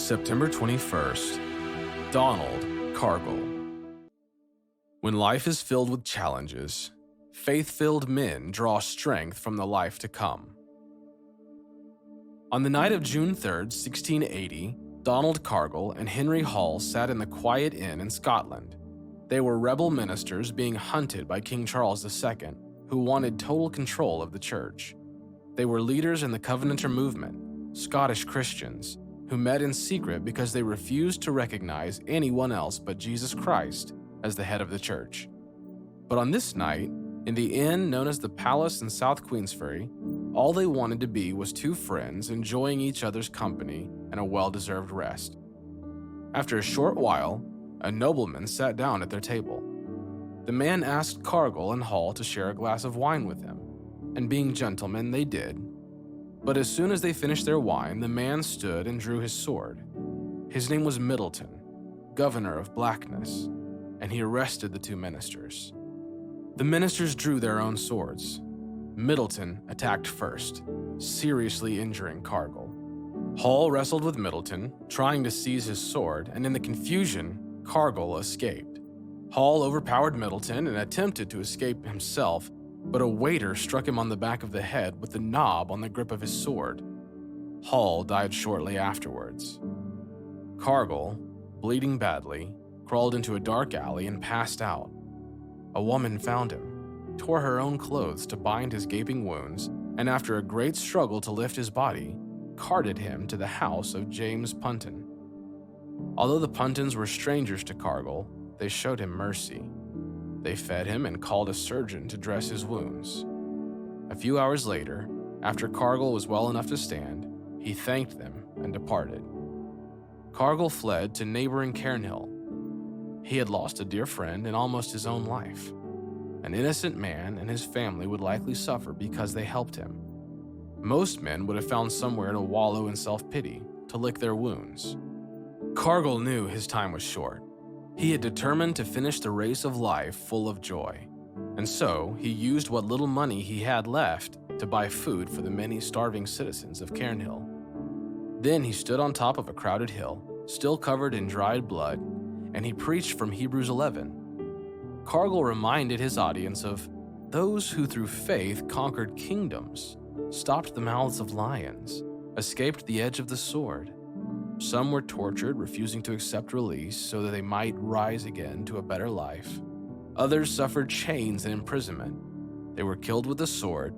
September 21st, Donald Cargill. When life is filled with challenges, faith-filled men draw strength from the life to come. On the night of June 3rd, 1680, Donald Cargill and Henry Hall sat in the Quiet Inn in Scotland. They were rebel ministers being hunted by King Charles II, who wanted total control of the church. They were leaders in the Covenanter movement, Scottish Christians, who met in secret because they refused to recognize anyone else but Jesus Christ as the head of the church. But on this night, in the inn known as the Palace in South Queensferry, all they wanted to be was two friends enjoying each other's company and a well-deserved rest. After a short while, a nobleman sat down at their table. The man asked Cargill and Hall to share a glass of wine with him, and being gentlemen, they did. But as soon as they finished their wine, the man stood and drew his sword. His name was Middleton, governor of Blackness, and he arrested the two ministers. The ministers drew their own swords. Middleton attacked first, seriously injuring Cargill. Hall wrestled with Middleton, trying to seize his sword, and in the confusion, Cargill escaped. Hall overpowered Middleton and attempted to escape himself, but a waiter struck him on the back of the head with the knob on the grip of his sword. Hall died shortly afterwards. Cargill, bleeding badly, crawled into a dark alley and passed out. A woman found him, tore her own clothes to bind his gaping wounds, and after a great struggle to lift his body, carted him to the house of James Punton. Although the Puntons were strangers to Cargill, they showed him mercy. They fed him and called a surgeon to dress his wounds. A few hours later, after Cargill was well enough to stand, he thanked them and departed. Cargill fled to neighboring Cairnhill. He had lost a dear friend and almost his own life. An innocent man and his family would likely suffer because they helped him. Most men would have found somewhere to wallow in self-pity, to lick their wounds. Cargill knew his time was short. He had determined to finish the race of life full of joy, and so he used what little money he had left to buy food for the many starving citizens of Cairnhill. Then he stood on top of a crowded hill, still covered in dried blood, and he preached from Hebrews 11. Cargill reminded his audience of those who through faith conquered kingdoms, stopped the mouths of lions, escaped the edge of the sword. Some were tortured, refusing to accept release so that they might rise again to a better life. Others suffered chains and imprisonment. They were killed with the sword.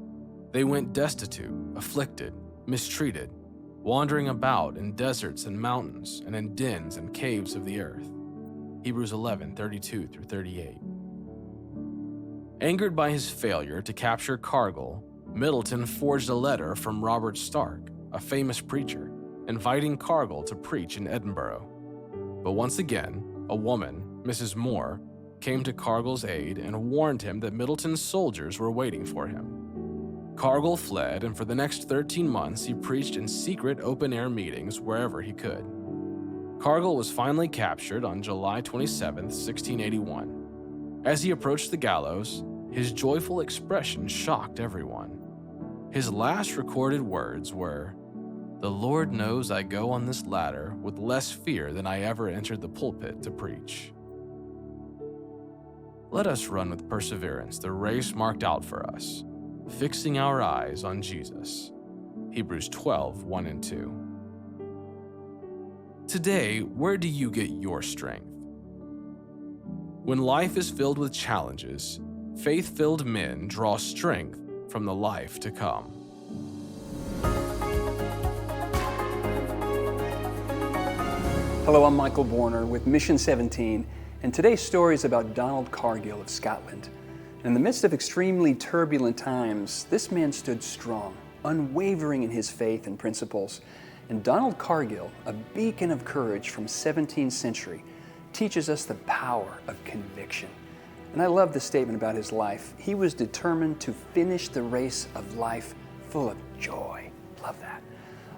They went destitute, afflicted, mistreated, wandering about in deserts and mountains and in dens and caves of the earth. Hebrews 11:32-38. Angered by his failure to capture Cargill, Middleton forged a letter from Robert Stark, a famous preacher, inviting Cargill to preach in Edinburgh. But once again, a woman, Mrs. Moore, came to Cargill's aid and warned him that Middleton's soldiers were waiting for him. Cargill fled, and for the next 13 months he preached in secret open-air meetings wherever he could. Cargill was finally captured on July 27, 1681. As he approached the gallows, his joyful expression shocked everyone. His last recorded words were, "The Lord knows I go on this ladder with less fear than I ever entered the pulpit to preach." Let us run with perseverance the race marked out for us, fixing our eyes on Jesus. Hebrews 12:1-2. Today, where do you get your strength? When life is filled with challenges, faith-filled men draw strength from the life to come. Hello, I'm Michael Borner with Mission 17, and today's story is about Donald Cargill of Scotland. In the midst of extremely turbulent times, this man stood strong, unwavering in his faith and principles. And Donald Cargill, a beacon of courage from 17th century, teaches us the power of conviction. And I love the statement about his life. He was determined to finish the race of life full of joy. Love that.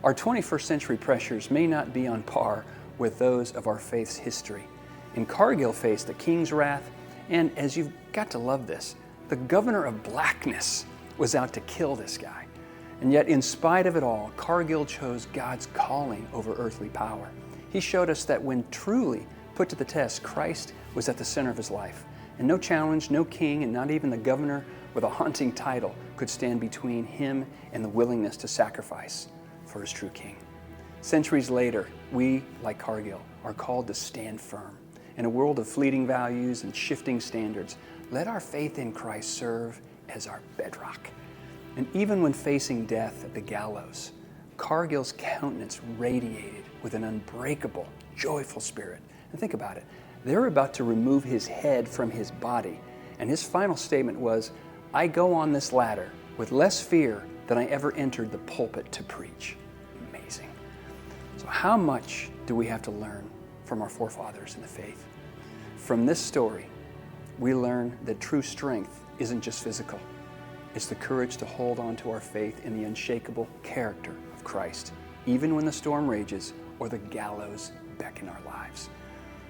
Our 21st century pressures may not be on par with those of our faith's history. And Cargill faced the king's wrath, and as you've got to love this, the governor of Blackness was out to kill this guy. And yet, in spite of it all, Cargill chose God's calling over earthly power. He showed us that when truly put to the test, Christ was at the center of his life. And no challenge, no king, and not even the governor with a haunting title could stand between him and the willingness to sacrifice for his true king. Centuries later, we, like Cargill, are called to stand firm. In a world of fleeting values and shifting standards, let our faith in Christ serve as our bedrock. And even when facing death at the gallows, Cargill's countenance radiated with an unbreakable, joyful spirit. And think about it. They're about to remove his head from his body. And his final statement was, "I go on this ladder with less fear than I ever entered the pulpit to preach." Amazing. So how much do we have to learn from our forefathers in the faith? From this story, we learn that true strength isn't just physical. It's the courage to hold on to our faith in the unshakable character of Christ, even when the storm rages or the gallows beckon our lives.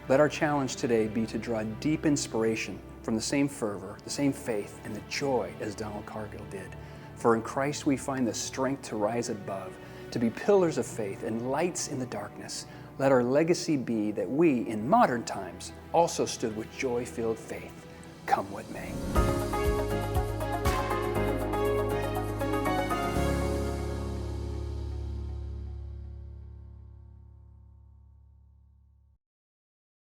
Let our challenge today be to draw deep inspiration from the same fervor, the same faith, and the joy as Donald Cargill did. For in Christ we find the strength to rise above, to be pillars of faith and lights in the darkness. Let our legacy be that we, in modern times, also stood with joy-filled faith, come what may.